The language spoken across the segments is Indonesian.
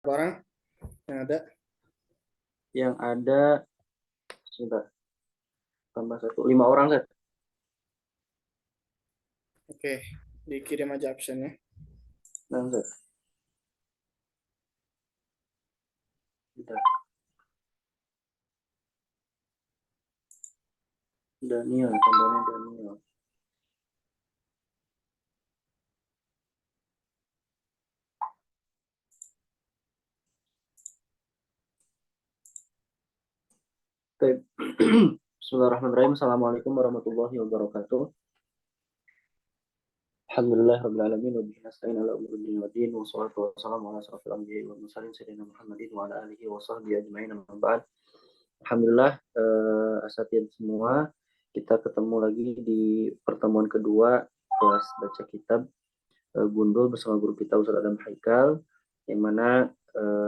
orang yang ada? Yang ada sebentar, tambah satu, 5 orang Zat. Oke, dikirim aja absennya. Nah, Zat. Bentar. Daniel, tambahnya Daniel. Baik. Bismillahirrahmanirrahim. Assalamualaikum warahmatullahi wabarakatuh. Alhamdulillah rabbil alamin wa bihi nasta'in ala umuri dunya waddin wa shalatu wassalamu ala asrofil anbiya'i wal mursalin sayyidina Muhammadin wa ala alihi wa sahbihi ajma'in amma ba'd. Alhamdulillah, asatidz semua, kita ketemu lagi di pertemuan kedua kelas baca kitab Gundul bersama guru kita Ustaz Adam Haikal, yang mana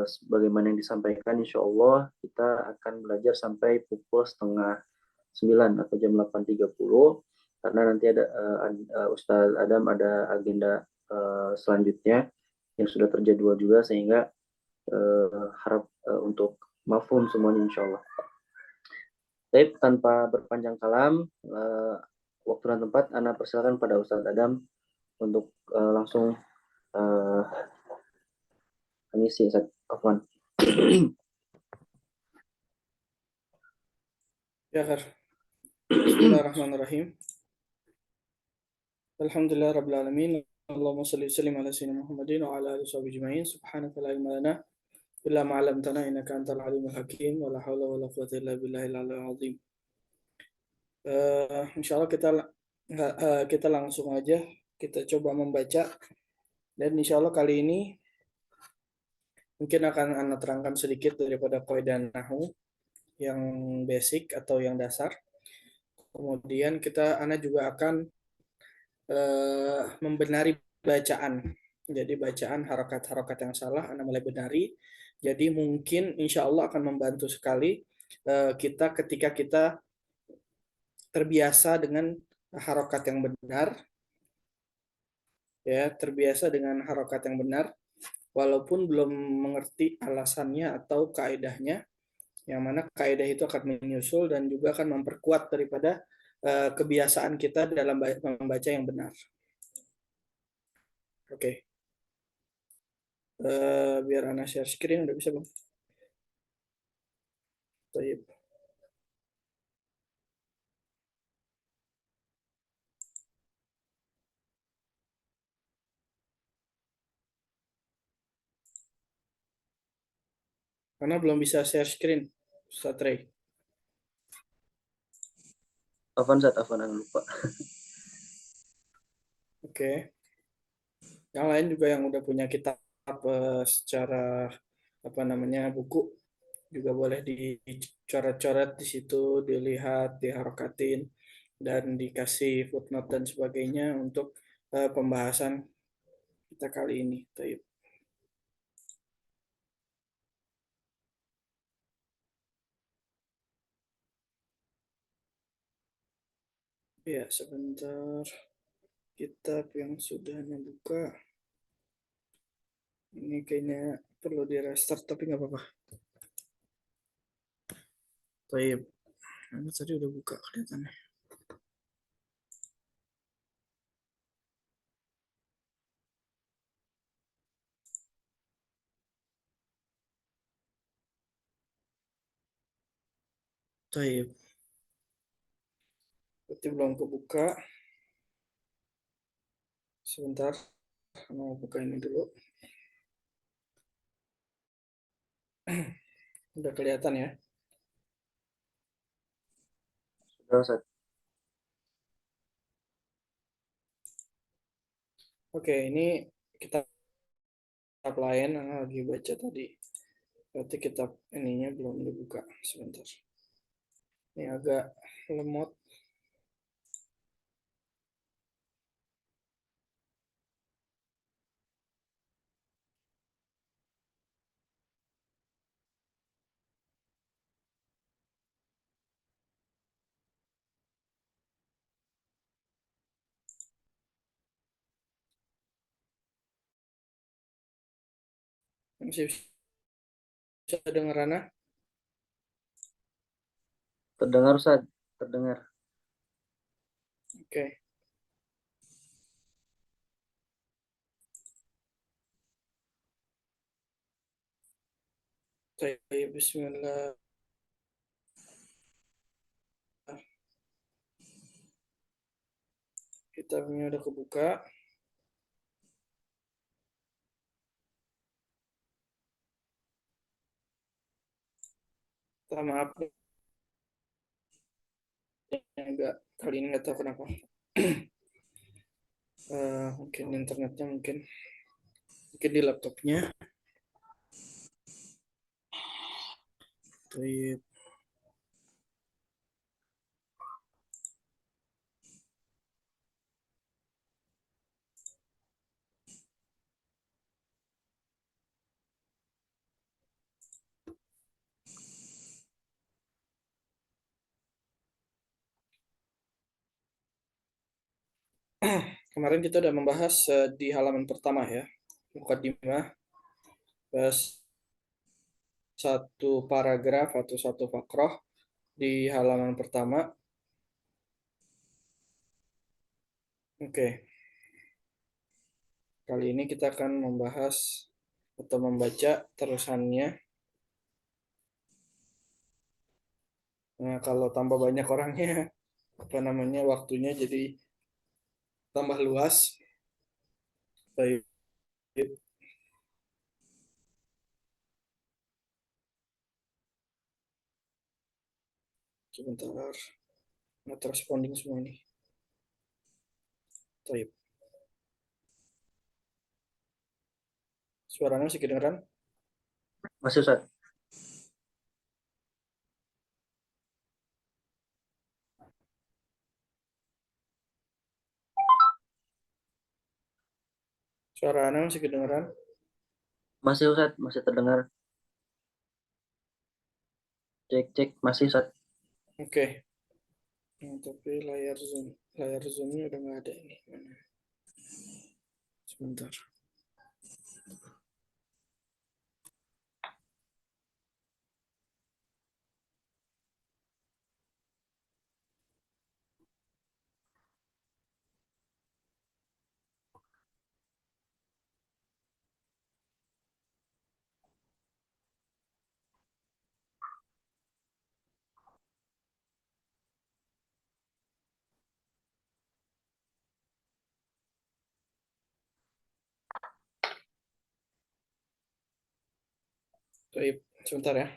sebagaimana yang disampaikan insya Allah kita akan belajar sampai pukul setengah 9 atau jam 8.30, karena nanti ada Ustaz Adam ada agenda selanjutnya yang sudah terjadwal juga, sehingga harap untuk mafhum semuanya insya Allah. Baik, tanpa berpanjang kalam, waktu dan tempat, Ana persilakan pada Ustaz Adam untuk langsung mengisi Afwan. Ya, Kar. Bismillahirrahmanirrahim. Alhamdulillah rabbil alamin. Allahumma shalli wa sallim ala sayyidina Muhammadin wa ala alihi washabihi ajma'in. Subhanaka la ilma lana illa ma 'allamtana innaka antal alimul hakim wa la haula wa la quwwata illa billahil aliyyil azim. Insyaallah kita langsung aja kita coba membaca, dan insyaallah kali ini mungkin akan Anda terangkan sedikit daripada kaidah nahwu yang basic atau yang dasar. Kemudian Anda juga akan membenari bacaan. Jadi bacaan harokat-harokat yang salah Anda mulai benari. Jadi mungkin insya Allah akan membantu sekali kita ketika kita terbiasa dengan harokat yang benar, ya terbiasa dengan harokat yang benar, walaupun belum mengerti alasannya atau kaidahnya, yang mana kaidah itu akan menyusul dan juga akan memperkuat daripada kebiasaan kita dalam membaca yang benar. Oke. Biar Ana share screen udah bisa Bang. Baik. Karena belum bisa share screen, Ustaz Ray. Afwan Zat, Afwan, lupa. Oke. Yang lain juga yang udah punya kitab secara apa namanya buku juga boleh dicoret-coret di situ, dilihat, diharokatin, dan dikasih footnote dan sebagainya untuk pembahasan kita kali ini. Baik. Ya, sebentar. Kitab yang sudah Anda buka. Ini kayaknya perlu di restart, tapi nggak apa-apa. Baik. Anda tadi udah buka kelihatannya. Baik. Berarti belum kebuka. Sebentar. Mau buka ini dulu. Udah kelihatan ya. Sudah Zat. Oke, ini kitab lain yang lagi baca tadi. Berarti kitab ininya belum dibuka. Sebentar. Ini agak lemot. Masih Bisa dengar Rana? Terdengar Ustaz, terdengar. Oke. Baik, Bismillah. Kitabnya udah kebuka. Minta maaf enggak kali ini nggak tahu kenapa. Mungkin internetnya mungkin di laptopnya. Baik. Kemarin kita udah membahas di halaman pertama ya, mukadimah, satu paragraf atau satu fakroh di halaman pertama. Oke, kali ini kita akan membahas atau membaca terusannya. Nah, kalau tambah banyak orangnya, apa namanya, waktunya jadi tambah luas. Baik, sebentar. Not responding semua ini. Baik. Suaranya masih kedengeran? Masih Ustaz. Suaranya masih kedengeran? Masih Ustaz, masih terdengar. Cek cek masih Ustaz. Oke. Nah, tapi layar zoomnya udah nggak ada ini. Mana? Sebentar. Baik, sebentar ya.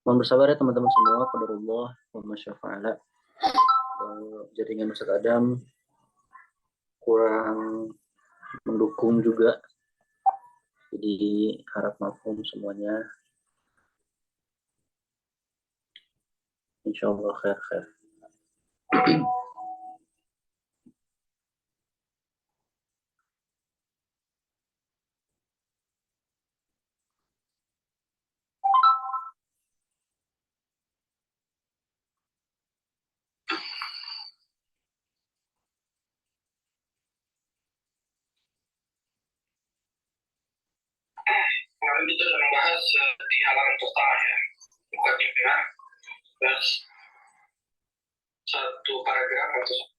Mohon bersabar ya teman-teman semua. Qadarullah wa masyafa'ala. Jaringan Ustaz Adam kurang mendukung juga. Jadi harap maklum semuanya. Insya Allah khair. Kemarin kita sudah membahas di halaman pertama ya, mukadimah, satu paragraf atau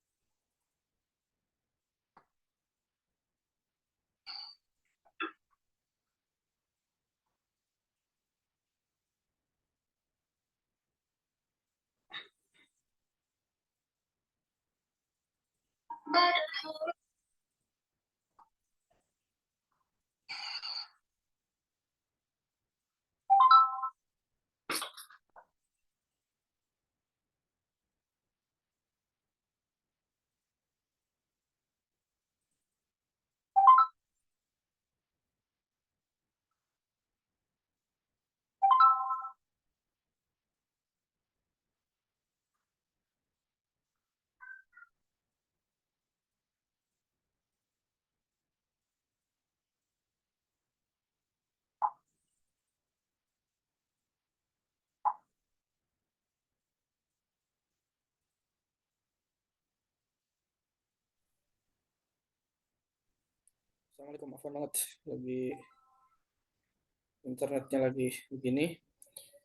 Assalamualaikum, maaf banget lagi internetnya lagi begini.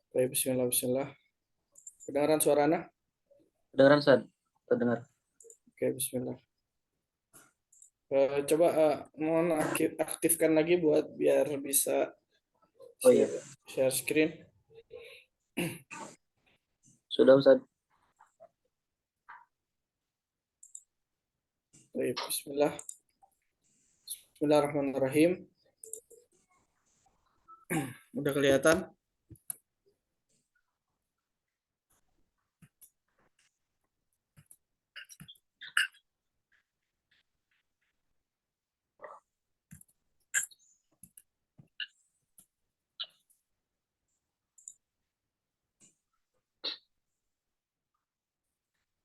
Baik, bismillah, bismillah. Kedengaran suaranya? Kedengaran, Ustaz? Terdengar. Oke, bismillah. Coba mohon aktifkan lagi buat biar bisa Oh iya, share screen. sudah, Ustaz. Baik, bismillah. Bismillahirrahmanirrahim. Udah kelihatan?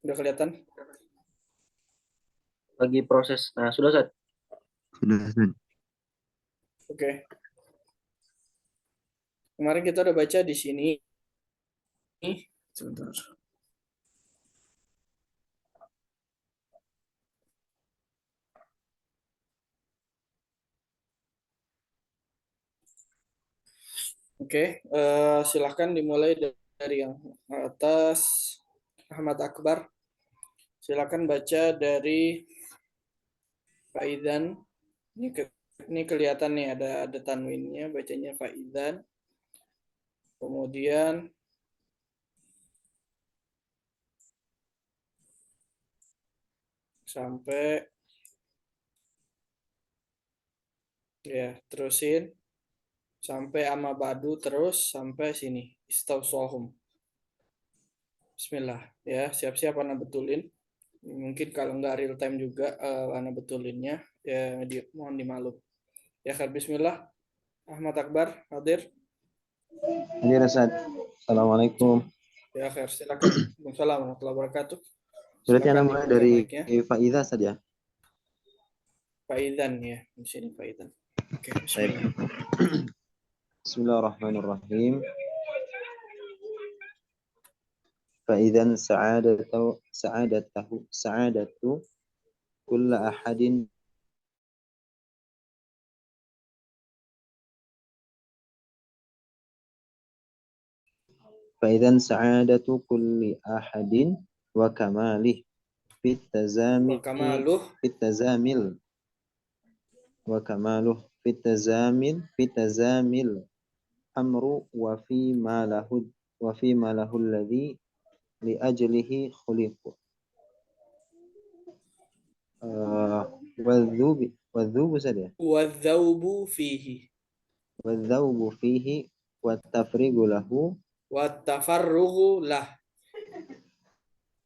Udah kelihatan? Lagi proses. Nah, sudah, Ustaz? Sudah, Ustaz. Oke. Kemarin kita udah baca di sini. Sebentar. Oke, silahkan dimulai dari yang atas. Ahmad Akbar. Silakan baca dari Faidan. Ini kelihatan nih ada tanwinnya, bacanya Faidan. Kemudian sampai ya terusin sampai amma badu terus sampai sini istausohum. Bismillah ya, siap-siap anak betulin. Mungkin kalau nggak real time juga anak betulinnya ya mohon dimaklum. Ya kan, bismillah. Ahmad Akbar hadir. Hadir, Ustaz. Assalamualaikum. Ya khair, silakan. Waalaikumsalam warahmatullahi wabarakatuh. Berarti Silakan Anda mulai dibuka dari mic-nya. Faidah saja. Faidan ya, di sini Faidan. Oke, Baik. bismillah. Bismillahirrahmanirrahim. Faidan sa'adatu kulla ahadin Faidan sa'adatu kulli ahadin wa kamalih fit Wa kamaluh tazamil wa kamaluh fit tazamil amru wa fi ma lahu alladhi li ajlihi khuliqu wadhubu saja wadzaubu fihi wadhaubu fihi wa tafrigu lahu wattafarrughu lah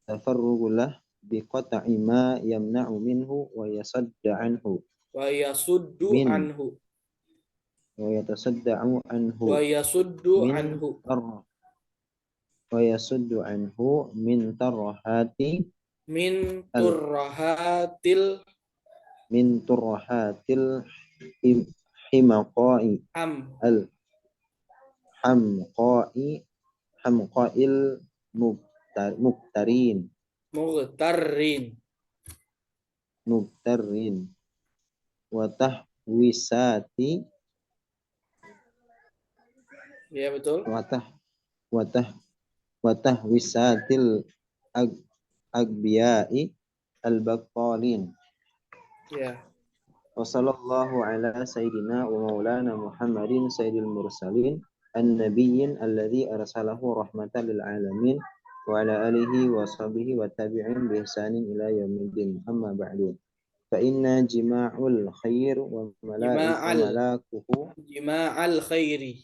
tafarrugu lah biqata'i ma yamna'u minhu wa yasadda anhu wa yasuddu min anhu wa yatasadda'u anhu wa yasuddu min anhu tarra wa yasuddu anhu min tarhati min al turrahatil min turhatil himaqai am al hamqai hamqail muktarin mughtarrin. muktarin wa tahwisati Ya betul. wa tah wa tah wa tahwisatil al-aghbiya'i al-battalin. Ya. Wa sallallahu ala sayyidina wa maulana Muhammadin sayyidil mursalin an-nabiyyin alladzi arsalahu rahmatan lil alamin wa ala alihi wa sahbihi wa tabi'in bi ihsanin ila yaumiddin. Amma ba'du. Fa inna jima'ul khair wa Jima'al. malakuhu Jima'al khairi.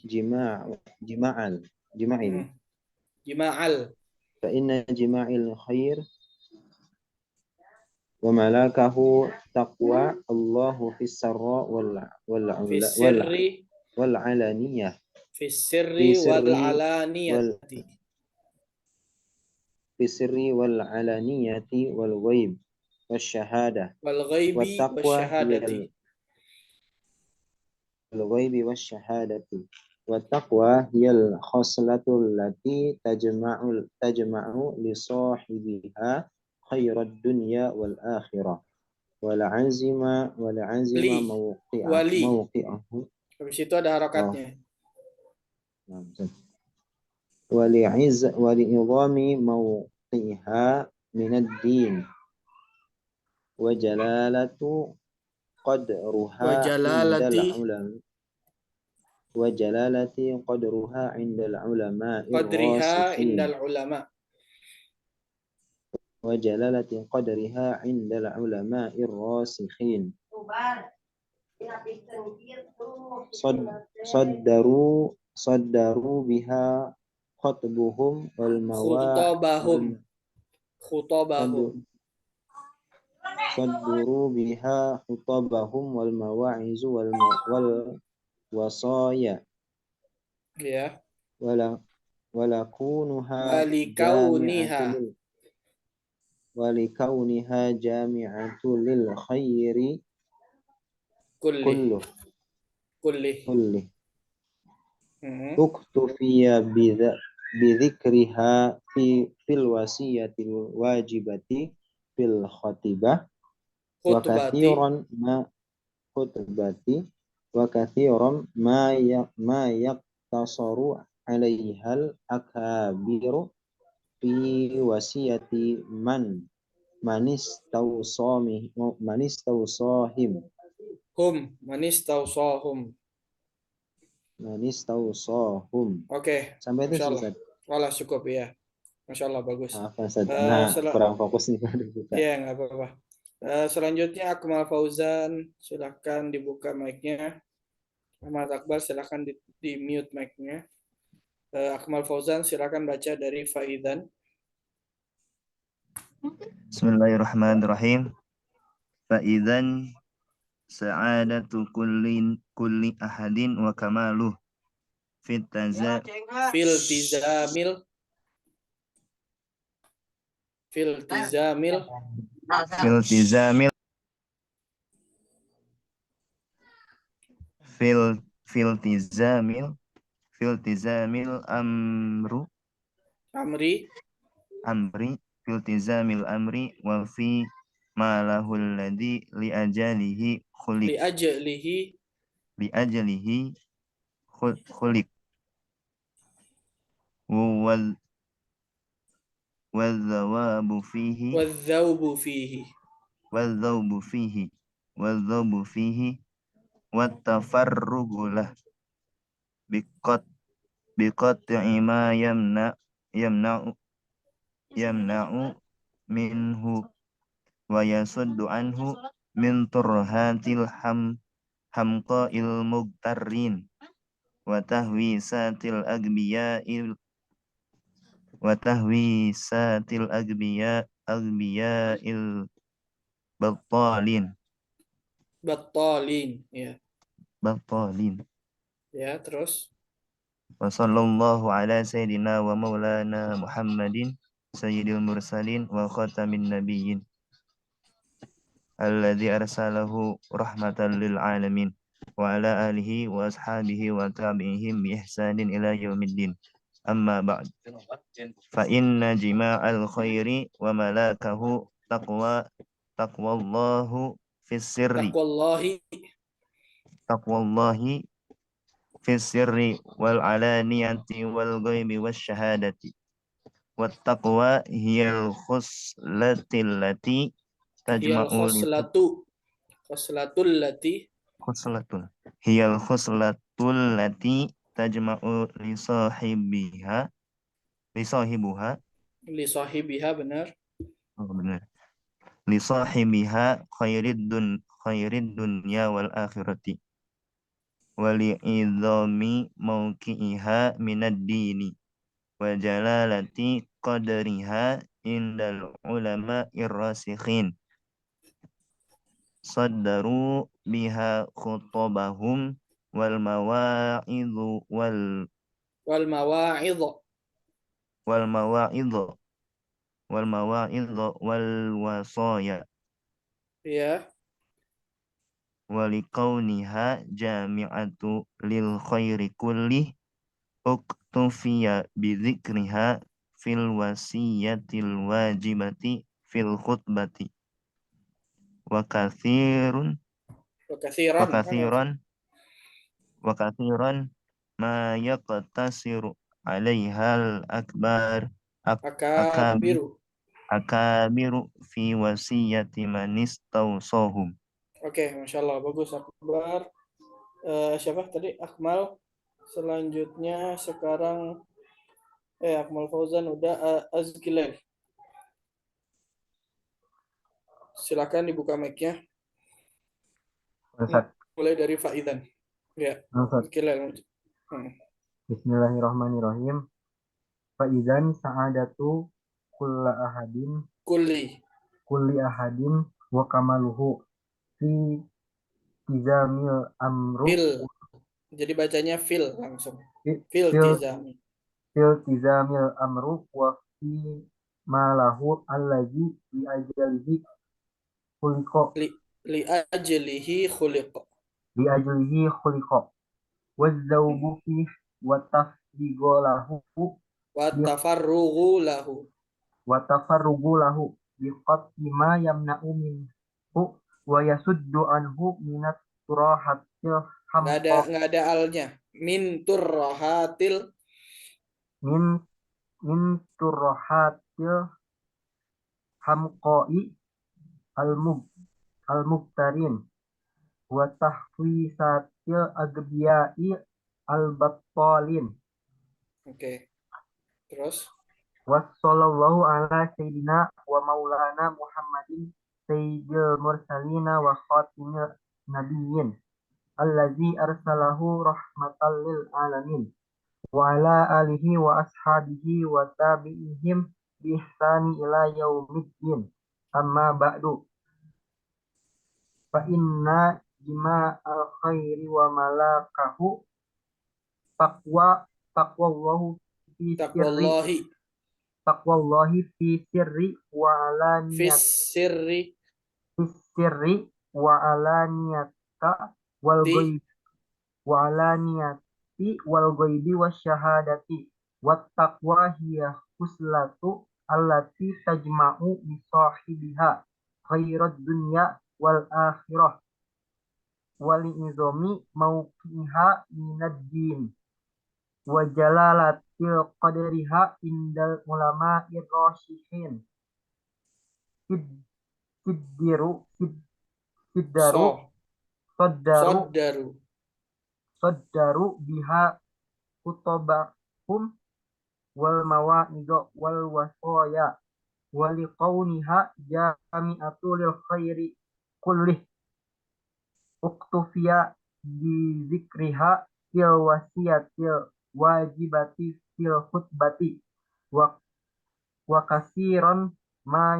jima'in. Jima'al. Fa inna jima'il khair wa malakahu taqwa Allahu fis sarra Fisirri. wal alaniyah Fisirri fi wal sirri alaniyati. wal alaniyati wal ghaib wasyahadah Wal wa ghaibi taqwa wasyahadati. wasyahadati wa taqwa hiyal khoslatul lati tajma'u li sahibiha khairad dunya wal akhirah wal azima Wali. mawqi'ahu. Habis itu ada harakatnya. Wali idhami mawqi'iha minad din wa jalalatu qadruha indal ulama wa jalalati qadruha indal ulama'ir Qadriha rasikhin indal ulama. wa jalalati qadriha indal ulama'ir rasikhin saddaru biha khutbuhum wal Khutabahum. sadduru biha khutabahum wal mawa'izu wal wasaya Ya. wala kunuha jami'atul lil khairi kulli uktufiya bidzikriha fil wasiyatil wajibati fil khatibah wa kathiran ma yaktasaru alaihal akabiru fi wasiyati manistawsahim Oke, sampai itu Masya Allah. Ustaz. Walah cukup ya. Masya Allah bagus. Maaf Ustaz, kurang fokus nih. Iya, nggak apa-apa. Selanjutnya Akmal Fauzan, silahkan dibuka mic-nya. Ahmad Akbar, silahkan di mute mic-nya. Akmal Fauzan, silahkan baca dari Faidan. Bismillahirrahmanirrahim. Faidan sa'adatu kulli ahadin wa kamaluh fil tizamil amri fil tizamil amri wa fi ma lahul ladzi li ajalihi khuliq wal dhawbu fihi wat tafarrugu lah biqat'i ma yamna'u minhu wa yasuddu anhu min turhatil hamqa'il mugtarrin wa tahwisatil agbiya'il Battalin, ya. Battalin. Ya, terus. Wa sallallahu ala sayyidina wa maulana Muhammadin sayyidil mursalin wa khatamin nabiyyin alladzi arsalahu rahmatan lil alamin wa ala alihi wa ashabihi wa tabi'ihim bi ihsanin ila yaumiddin. Amma ba'd. Fa inna jima'al khairi wa malakahu taqwallahu fis sirri fis sirri wal alaniyati wal ghaibi wasyahadati wattaqwa hiyal khuslatil lati Hiyal tajma'u li khoslatul lati khuslatun hiyal khuslatul lati tajma'u li sahibuha li sahibiha, benar. oh, benar li sahibiha khairid dunya wal akhirati wali idhami mauqi'iha minad dini wa jalalati qadriha indal ulama irrasikhin saddaru biha khutbahum wal mawa'idhu Wal mawa'idh, wal mawa'idhu wal wasaya ya. walikauniha jami'atu lil khairi kulli uktufiya bidzikriha fil wasiyatil wajibati fil khutbati wa katsirun Wa wa katsiran, mana itu? katsiran wa katsiran ma yaqtasiru alaihal akbar akabir Akabiru. akabiru fi wasiyati manis tausohum. Oke, Masya Allah, bagus Akbar. Siapa tadi? Akmal. Selanjutnya sekarang Akmal Fauzan udah, Azgilal. Silakan dibuka mic-nya. Ustaz, Mulai dari Faidan. Ya, Ustaz. Azgilal. Bismillahirrahmanirrahim. Faizan sa'adatu kulla ahadin Kulli. kulli ahadin wa kamaluhu fi tizamil amru Fil. Jadi bacanya fil langsung. fi- Fil fil tizami. fil tizamil amru wa fi malahu allazi bi ajalihi khuliqa Li, li ajlihi khuliq. bi ajlihi khuliqa wa zawbu fi wa tafdigo lahu Wa tafarrugu lahu. wa tafarrugu lahu bi qat'i ma yamna'u minhu wa yasuddu anhu minat turahatil hamqa Nggak ada alnya. Min turrahatil. min min turahatil hamqa'i al-mub al-mubtarin wa tahwisatil agbiya'i al-battalin Oke. Terus. wa sallallahu ala sayyidina wa maulana Muhammadin sayyidil mursalina wa khatimil nabiyyin allazi arsalahu rahmatan lil alamin wa ala alihi wa ashabihi wa tabi'ihim bi ihsani ila yaumiddin amma ba'du fa inna jima'al khairi wa malakahu taqwallahu fi sirri Taqwallahi. taqwallahi fi sirri wa Fis alaniyat sirri. fi sirri wa alaniyata wal Ti. ghaib wa alaniyati wal ghaibi wasyahadati wat taqwa hiya huslatu allati tajma'u bi sahibiha khairad dunya wal akhirah wali izami mauqiha minad din wa jalalatil qadriha indal ulama irrasyihin siddiru siddaru So. saddaru Soddaru. saddaru biha kutubahum wal mawa'idha wal wasaya wali qawniha jami'atu lil khairi kullih uktufiya bi zikriha fil wasiyatil wajibati fil khutbati wa wa kasiran ma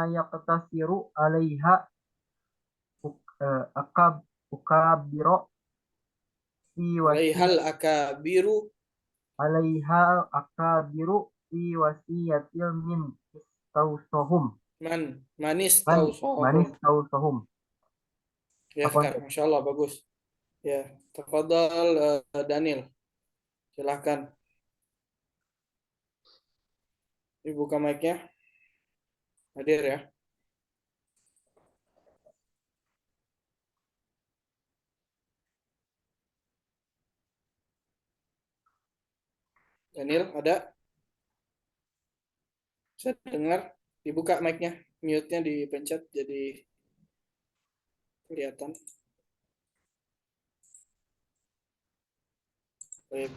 yaqtasiru alaiha akab ukabiro fi wasi Alaihal akabiru. alaiha akabiru fi wasiyatil min istausohum Manis man tausohum. manis tausohum Ya apa kan, Masya Allah, bagus. Ya, tafadhal Daniel. Silahkan dibuka mic-nya. Hadir ya. Daniel, ada? Saya dengar. Dibuka mic-nya. Mute-nya dipencet jadi kelihatan. Baik.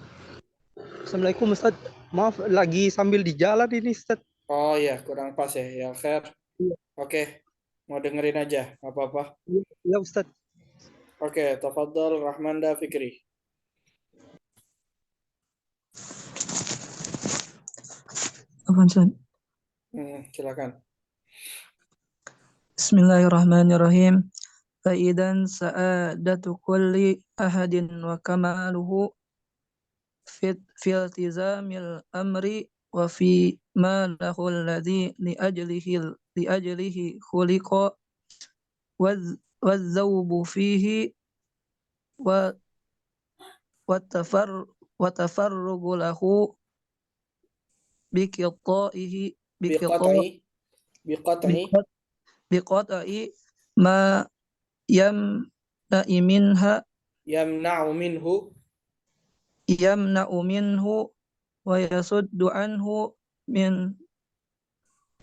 Assalamualaikum Ustaz. Maaf lagi sambil di jalan ini Ustaz. Oh iya, kurang pas ya. Ya, khair. Iya. Oke. Mau dengerin aja, nggak apa-apa. Ya Ustaz. Oke, tafadhol Rahmanda Fikri. Silakan. Bismillahirrahmanirrahim. Faidan sa'adatu kulli ahadin wa kamaluhu fi iltizamil amri wa fi ma lahu alladhi li ajlihi khuliqa wadzawbu fihi wa tafarrugu lahu biqita'ihi biqata'i ma yamna'i minhu wa yasuddu anhu min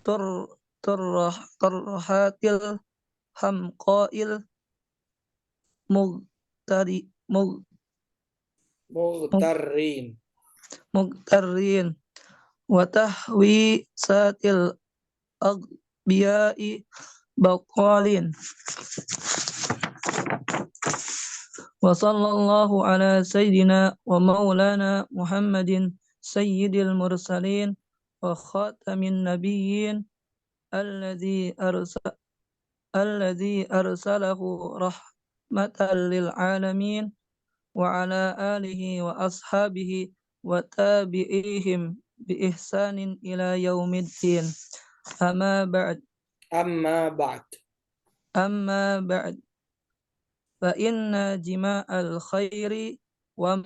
turhatil hamqa'il mugtarrin wa tahwi satil aghbiya'i baqalin. Wa sallallahu ala sayyidina wa maulana Muhammadin sayyidil mursalin wa khatamin nabiyyin alladhi arsalahu rahmatan lil alamin wa ala alihi wa ashabihi wa tabi'ihim bi ihsanin ila yaumiddin. Amma ba'd. Fa inna jima'al khairi wa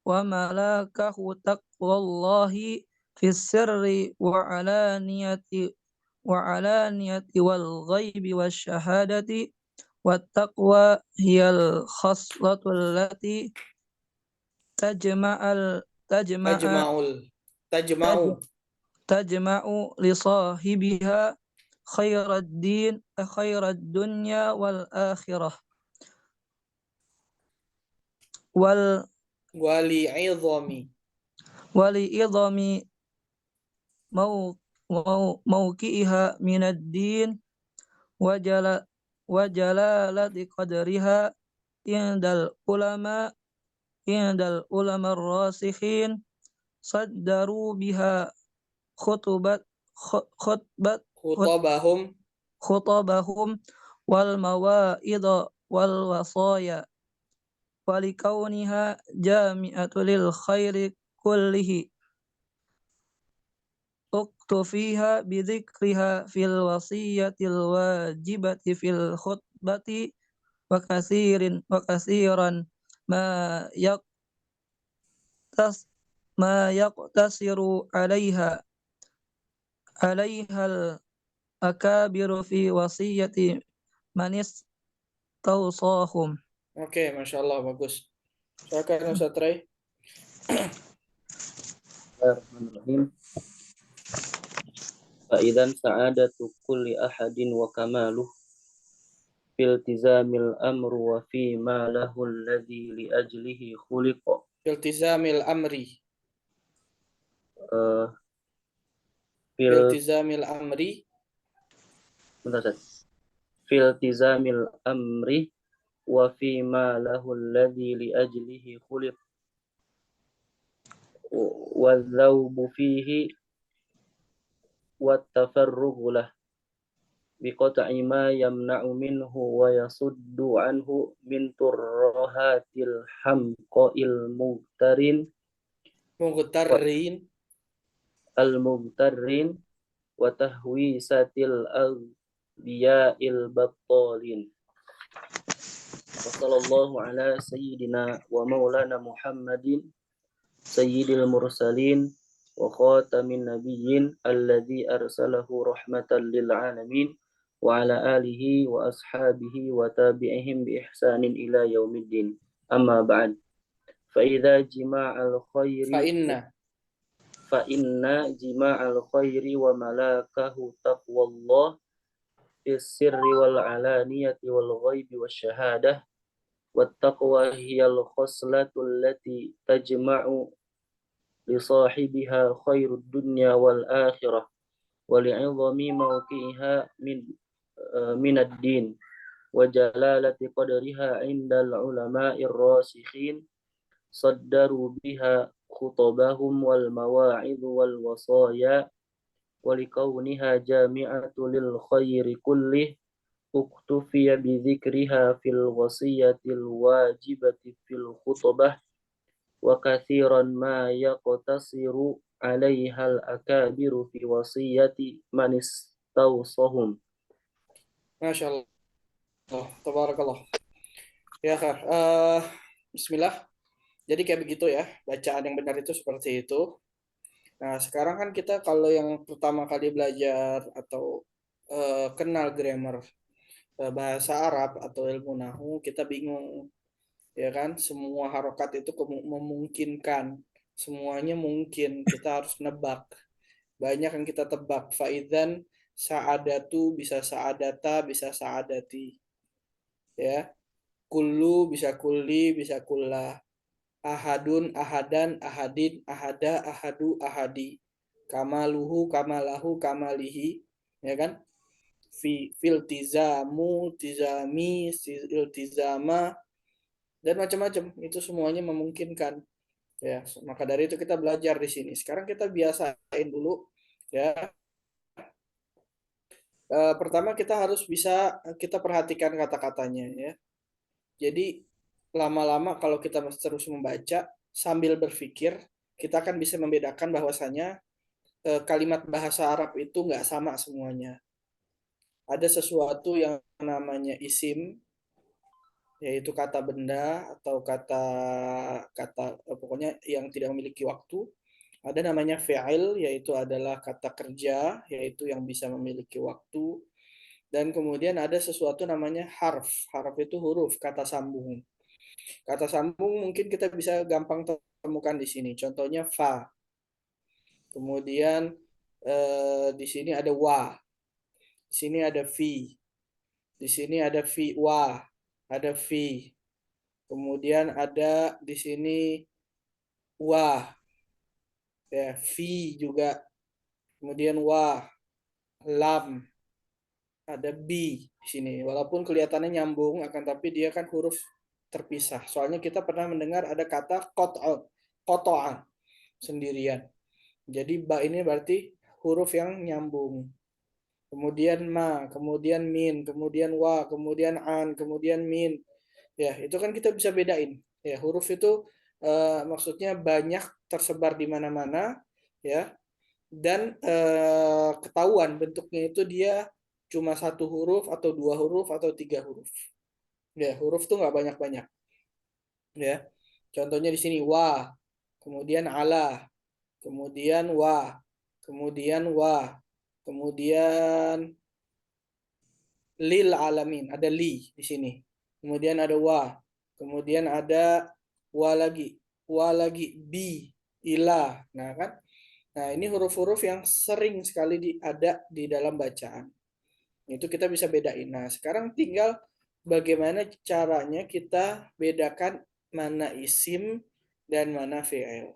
malakahu taqwallahi fis sirri wa alaniyati wal ghaibi wasyahadati wat taqwa hiyal khaslatul lati tajma'u li sahibiha khairad dunya wal akhirah wali idhami mawqi'iha minad din wa jalalati qadriha indal ulama ar-rasikhin saddaru biha khutabahum wal mawa'idha wal wasaya walikauniha jami'atul lil khairi kullihi uktufiha bidzikriha fil wasiyatil wajibati fil khutbati wa kasiran ma yaqtasiru alaiha al akabiru fi wasiyati manis tawsahum. Oke, Masya Allah, bagus. Silakan Ustaz Ray. Bismillahirrahmanirrahim. Faidan sa'adatu kulli ahadin wa kamaluh fil tizamil amru wa fi ma lahu alladhi li ajlihi khuliqa. Iltizamil amri. Fil tizamil amri wa fi ma lahu alladhi li ajlihi khuliq wa dhawbu fihi wa tafarrugu lah biqata'i ma yamna'u minhu wa yasuddu anhu min turhatil hamqa'il al-mughtarrin wa tahwisatil aghbiya'il battalin. Wa sallallahu ala sayyidina wa maulana Muhammadin sayyidil mursalin wa khatamin nabiyyin alladhi arsalahu rahmatan lil alamin wa ala alihi wa ashabihi wa tabi'ihim bi ihsanin ila yaumiddin. Amma ba'd. Fa idza jima'al khairi fa inna jima'al khairi wa malakahu taqwallah fis sirri wal alaniyati wal ghaibi wasyahadah wattaqwa hiyal khoslatul lati tajma'u li sahibiha khairud dunya wal akhirah wa li'idhami mawqi'iha min ad-din wa jalalati qadriha 'indal ulama'ir rasikhin saddaru biha khutabahum wal mawa'idh wal wasaya wa likauniha jami'atu lil khairi kullih uktufiya bi dzikriha fil wasiyatil wajibati fil khutbah wa kathiran ma yaqtasiru 'alaiha al akabiru fi wasiyati man istawsahum. Masya Allah, tabarakallah. Ya, Kak. Bismillah. Jadi kayak begitu ya, bacaan yang benar itu seperti itu. Nah, sekarang kan kita kalau yang pertama kali belajar atau kenal grammar bahasa Arab atau ilmu nahu, kita bingung, ya kan? Semua harokat itu memungkinkan, semuanya mungkin. Kita harus nebak. Banyak yang kita tebak. Faidan sa'adatu bisa sa'adata, bisa sa'adati. Ya, kullu bisa kulli, bisa kullah. Ahadun, ahadan, ahadin, ahada, ahadu, ahadi. Kamaluhu, kamalahu, kamalihi. Ya kan? Filtizamu, tizami, iltizama, dan macam-macam. Itu semuanya memungkinkan. Ya, maka dari itu kita belajar di sini. Sekarang kita biasain dulu. Ya, pertama kita harus bisa kita perhatikan kata-katanya. Ya. Jadi lama-lama kalau kita terus membaca sambil berpikir, kita akan bisa membedakan bahwasanya kalimat bahasa Arab itu nggak sama semuanya. Ada sesuatu yang namanya isim, yaitu kata benda atau kata pokoknya yang tidak memiliki waktu. Ada namanya fi'il, yaitu adalah kata kerja, yaitu yang bisa memiliki waktu. Dan kemudian ada sesuatu namanya harf. Harf itu huruf, kata sambung. Kata sambung mungkin kita bisa gampang temukan di sini. Contohnya fa. Kemudian di sini ada wa. Di sini ada fi. Di sini ada fi wa. Ada fi. Kemudian ada di sini wa. Ya, fi juga. Kemudian wa. Lam. Ada bi di sini. Walaupun kelihatannya nyambung, akan tapi dia kan huruf terpisah. Soalnya kita pernah mendengar ada kata qat'a sendirian. Jadi ba ini berarti huruf yang nyambung. Kemudian ma, kemudian min, kemudian wa, kemudian an, kemudian min. Ya, itu kan kita bisa bedain. Ya, huruf itu maksudnya banyak tersebar di mana-mana, ya. Dan ketahuan bentuknya itu dia cuma satu huruf atau dua huruf atau tiga huruf. Ya, huruf tuh nggak banyak-banyak. Ya, contohnya di sini wa, kemudian ala, kemudian wa, kemudian wa, kemudian lil alamin, ada li di sini. Kemudian ada wa, kemudian ada wa lagi, bi, ila. Nah kan, nah ini huruf-huruf yang sering sekali ada di dalam bacaan. Itu kita bisa bedain. Nah, sekarang tinggal bagaimana caranya kita bedakan mana isim dan mana fi'il.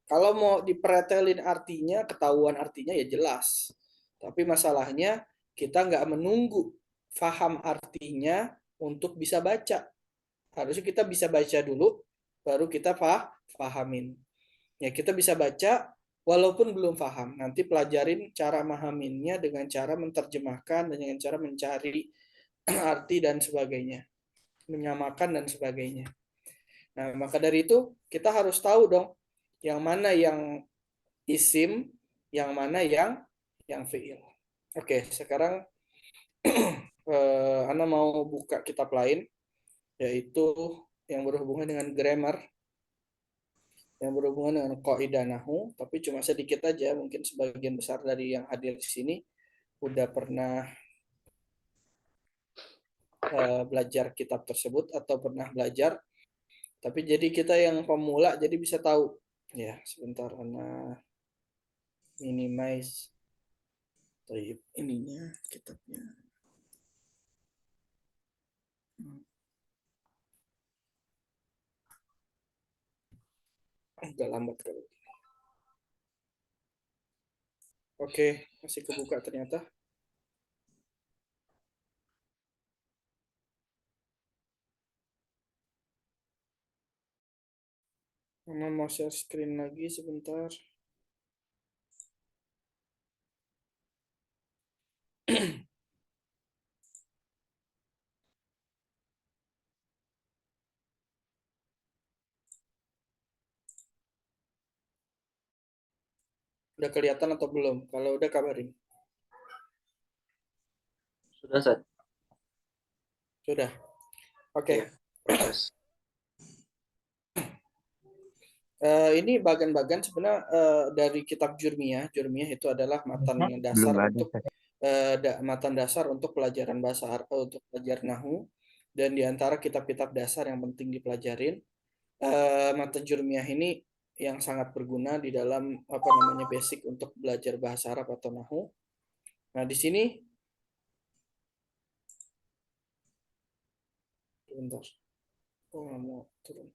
Kalau mau dipretelin artinya, ketahuan artinya ya jelas. Tapi masalahnya kita nggak menunggu faham artinya untuk bisa baca. Harusnya kita bisa baca dulu, baru kita fahamin. Ya, kita bisa baca walaupun belum paham. Nanti pelajarin cara memahaminya dengan cara menerjemahkan dan dengan cara mencari arti dan sebagainya. Menyamakan dan sebagainya. Nah, maka dari itu kita harus tahu dong yang mana yang isim, yang mana yang fi'il. Oke, sekarang Ana mau buka kitab lain, yaitu yang berhubungan dengan grammar, yang berhubungan dengan kaidah nahwu, tapi cuma sedikit aja, mungkin sebagian besar dari yang hadir di sini udah pernah belajar kitab tersebut atau pernah belajar, tapi jadi kita yang pemula jadi bisa tahu. Ya, sebentar Ana minimize ininya kitabnya. Agak lambat kalau. Oke, masih kebuka ternyata. Mama mau share screen lagi sebentar. Udah kelihatan atau belum? Kalau udah kabarin. Sudah, Ustaz. Sudah. Oke. Iya, proses. Ini bagian-bagian sebenarnya dari kitab Jurmiyah. Jurmiyah itu adalah matan dasar Belum ada. untuk matan dasar untuk pelajaran bahasa Arab, untuk belajar Nahwu, dan diantara kitab-kitab dasar yang penting dipelajarin. Matan Jurmiyah ini yang sangat berguna di dalam apa namanya basic untuk belajar bahasa Arab atau Nahwu. Nah, di sini bentar. Oh, nggak mau turun.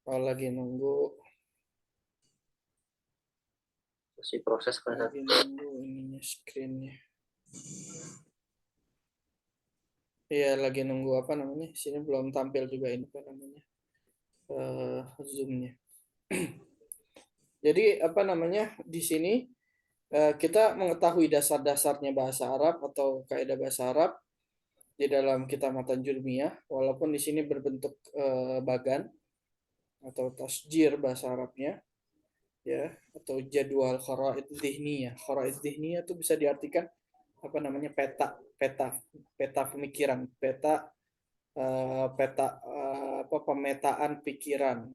Oh, lagi nunggu Masih proses kan, Ustaz? lagi nunggu ininya screen-nya. Iya, lagi nunggu apa namanya? Sini belum tampil juga ini apa namanya? Zoom-nya. Jadi apa namanya? Di sini kita mengetahui dasar-dasarnya bahasa Arab atau kaidah bahasa Arab di dalam kitab Matan Jurmiyah, walaupun di sini berbentuk bagan atau tasjir bahasa Arabnya, ya, atau jadwal kharaid dzihniyah. Kharaid dzihniyah itu bisa diartikan apa namanya peta pemikiran, apa pemetaan pikiran.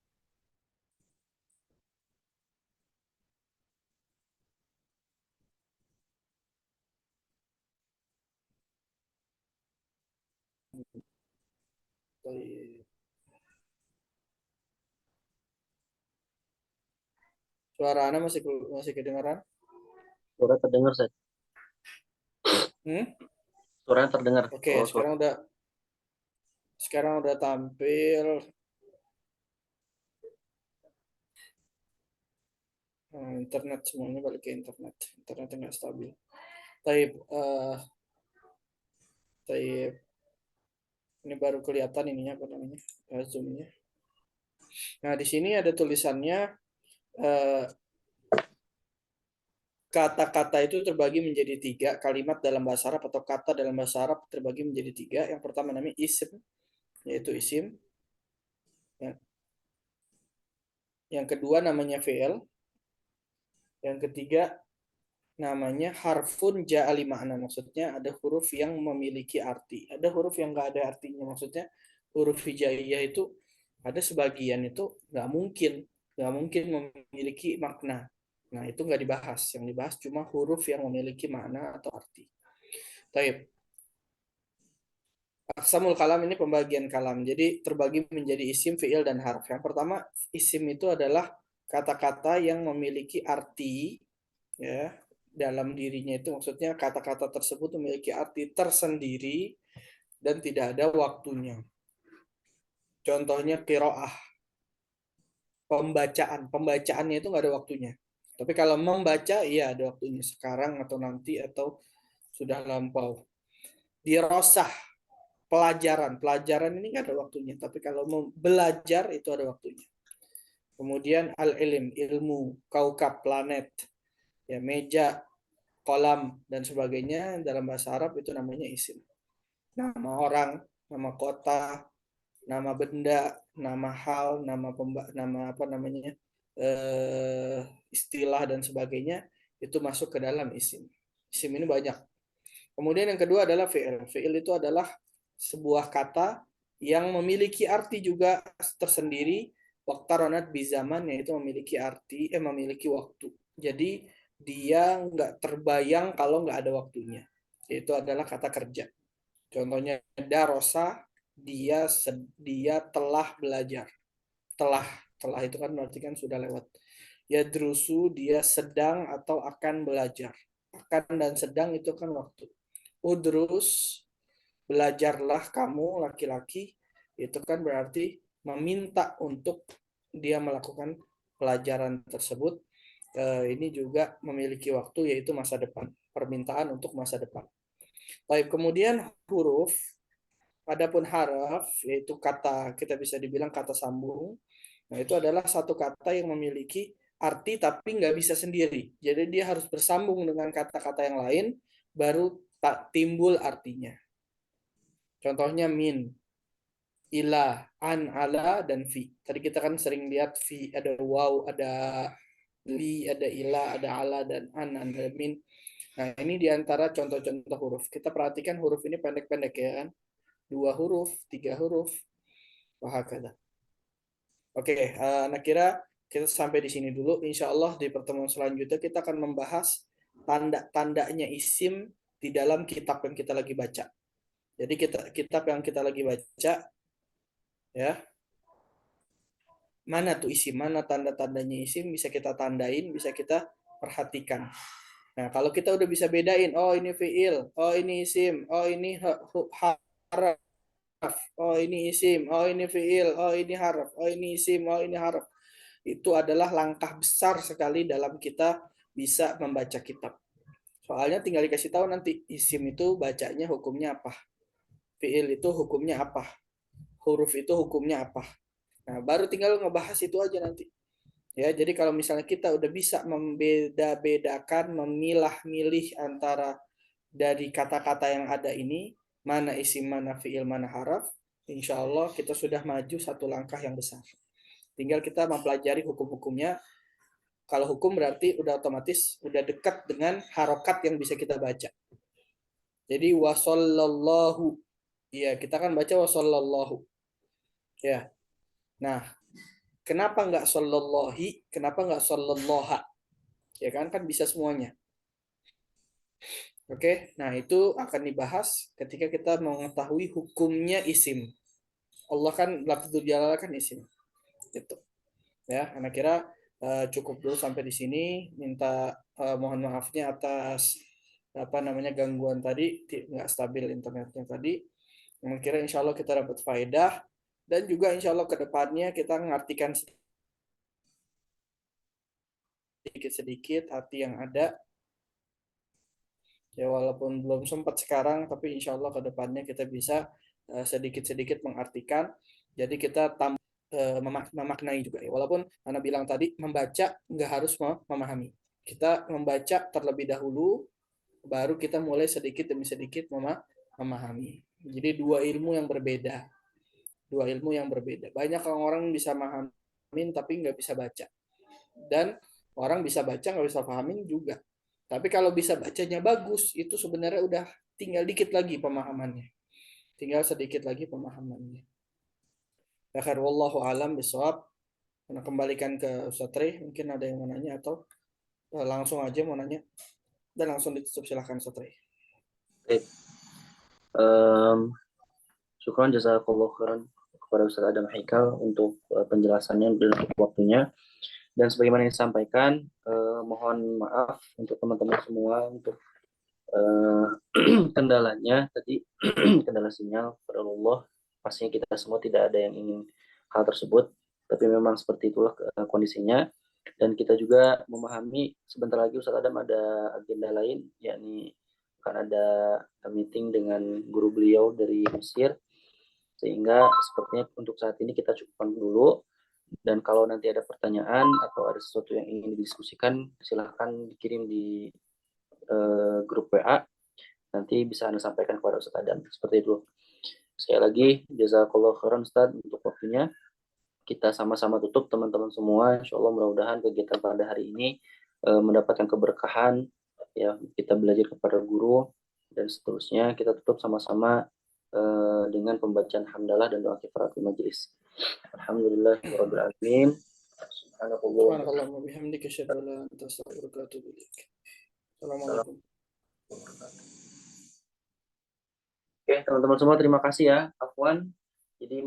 Suara Ana masih kedengaran? Suara terdengar, Ustaz. Suaranya terdengar. Oke, Oh, sekarang udah tampil. Internet semuanya balik ke internet. Internet nggak stabil. Taib, ini baru kelihatan ininya apa namanya zoomnya. Nah, di sini ada tulisannya kata-kata itu terbagi menjadi 3, kalimat dalam bahasa Arab atau kata dalam bahasa Arab terbagi menjadi 3. Yang pertama namanya isim, yaitu isim. Yang kedua namanya fi'il. Yang ketiga namanya harfun ja'ali makna, maksudnya ada huruf yang memiliki arti. Ada huruf yang nggak ada artinya, maksudnya huruf hijaiyah itu ada sebagian itu nggak mungkin memiliki makna. Nah, itu nggak dibahas. Yang dibahas cuma huruf yang memiliki makna atau arti. Taib. Aqsamul kalam ini pembagian kalam. Jadi terbagi menjadi isim, fi'il, dan harf. Yang pertama, isim itu adalah kata-kata yang memiliki arti, ya, dalam dirinya itu, maksudnya kata-kata tersebut memiliki arti tersendiri dan tidak ada waktunya. Contohnya qiraah, pembacaannya itu nggak ada waktunya. Tapi kalau membaca, iya ada waktunya, sekarang atau nanti atau sudah lampau. Dirosah, pelajaran ini nggak ada waktunya. Tapi kalau mau belajar itu ada waktunya. Kemudian al-ilm, ilmu, kaukab, planet, ya, meja, kolam, dan sebagainya dalam bahasa Arab itu namanya isim. Nama orang, nama kota, nama benda, nama hal, nama apa namanya, istilah dan sebagainya itu masuk ke dalam isim. Isim ini banyak. Kemudian yang kedua adalah fi'il. Fi'il itu adalah sebuah kata yang memiliki arti juga tersendiri, waqtaranat bizaman, yaitu memiliki arti, memiliki waktu. Jadi dia nggak terbayang kalau nggak ada waktunya. Itu adalah kata kerja. Contohnya darosa, dia telah belajar. telah itu kan berarti kan sudah lewat. Yadrusu, dia sedang atau akan belajar. Akan dan sedang itu kan waktu. Udrus, belajarlah kamu laki-laki, itu kan berarti meminta untuk dia melakukan pelajaran tersebut. Ini juga memiliki waktu, yaitu masa depan. Permintaan untuk masa depan. Baik, kemudian huruf. Adapun haraf, yaitu kata, kita bisa dibilang kata sambung. Nah, itu adalah satu kata yang memiliki arti tapi nggak bisa sendiri. Jadi dia harus bersambung dengan kata-kata yang lain, baru tak timbul artinya. Contohnya min, ila, an, ala, dan fi. Tadi kita kan sering lihat fi, ada waw, ada li, ada ila, ada ala, dan an, ada min. Nah, ini diantara contoh-contoh huruf. Kita perhatikan huruf ini pendek-pendek ya kan. 2 huruf, 3 huruf, wahakala. Oke, anak kira kita sampai di sini dulu. Insya Allah di pertemuan selanjutnya kita akan membahas tanda-tandanya isim di dalam kitab yang kita lagi baca. Jadi kitab yang kita lagi baca, ya, mana tuh isim, mana tanda-tandanya isim bisa kita tandain, bisa kita perhatikan. Nah, kalau kita udah bisa bedain, oh ini fiil, oh ini isim, oh ini harf, oh ini isim, oh ini fiil, oh ini harf, oh ini isim, oh ini harf. Itu adalah langkah besar sekali dalam kita bisa membaca kitab. Soalnya tinggal dikasih tahu nanti isim itu bacanya hukumnya apa, fiil itu hukumnya apa, huruf itu hukumnya apa. Nah, baru tinggal ngebahas itu aja nanti. Ya, jadi kalau misalnya kita udah bisa membeda-bedakan, memilah-milih antara dari kata-kata yang ada ini, mana isim, mana fiil, mana haraf, insya Allah kita sudah maju satu langkah yang besar. Tinggal kita mempelajari hukum-hukumnya. Kalau hukum berarti udah otomatis udah dekat dengan harokat yang bisa kita baca. Jadi wasallallahu, ya kita kan baca wasallallahu. Ya, nah kenapa nggak sallallahi? Kenapa nggak sallallaha? Ya kan bisa semuanya. Oke, nah itu akan dibahas ketika kita mengetahui hukumnya isim. Allah kan lafzul jalalah kan isim. Gitu. Ya, anak kira cukup dulu sampai di sini. Minta mohon maafnya atas gangguan tadi, nggak stabil internetnya tadi. Anak kira insya Allah kita dapat faedah dan juga insya Allah kedepannya kita mengartikan sedikit-sedikit arti yang ada. Ya walaupun belum sempat sekarang, tapi insya Allah kedepannya kita bisa sedikit-sedikit mengartikan. Jadi kita memaknai juga ya. Walaupun Anda bilang tadi membaca nggak harus memahami. Kita membaca terlebih dahulu, baru kita mulai sedikit demi sedikit memahami. Jadi dua ilmu yang berbeda. Dua ilmu yang berbeda. Banyak orang bisa memahami tapi nggak bisa baca. Dan orang bisa baca nggak bisa pahamin juga. Tapi kalau bisa bacanya bagus, itu sebenarnya udah tinggal dikit lagi pemahamannya. Tinggal sedikit lagi pemahamannya. Akhir wallahu alam bisawab. Nah, kembalikan ke Ustaz Tri, mungkin ada yang mau nanya atau langsung aja mau nanya. Dan langsung ditutup, silahkan Ustaz Tri. Baik. Syukran jazakallahu khairan kepada Ustaz Adam Haikal untuk penjelasannya dan waktunya. Dan sebagaimana yang disampaikan, mohon maaf untuk teman-teman semua untuk kendalanya tadi, kendala sinyal pada Allah. Pastinya kita semua tidak ada yang ingin hal tersebut, tapi memang seperti itulah kondisinya. Dan kita juga memahami sebentar lagi Ustaz Adam ada agenda lain, yakni akan ada meeting dengan guru beliau dari Mesir, sehingga sepertinya untuk saat ini kita cukupkan dulu. Dan kalau nanti ada pertanyaan atau ada sesuatu yang ingin didiskusikan, silahkan dikirim di grup WA. Nanti bisa Anda sampaikan kepada Ustaz Adam. Seperti itu. Sekali lagi, jazakallahu khairan Ustaz untuk waktunya. Kita sama-sama tutup teman-teman semua. Insya Allah mudah-mudahan kegiatan pada hari ini mendapatkan keberkahan. Ya, kita belajar kepada guru dan seterusnya. Kita tutup sama-sama dengan pembacaan hamdalah dan doa kifaratul majelis. Alhamdulillahirabbil alamin. Subhanallahumma bihamdika asyhadu an la ilaha illa anta astaghfiruka wa atubu ilaik. Assalamualaikum. Oke, teman-teman semua terima kasih ya. Afwan. Jadi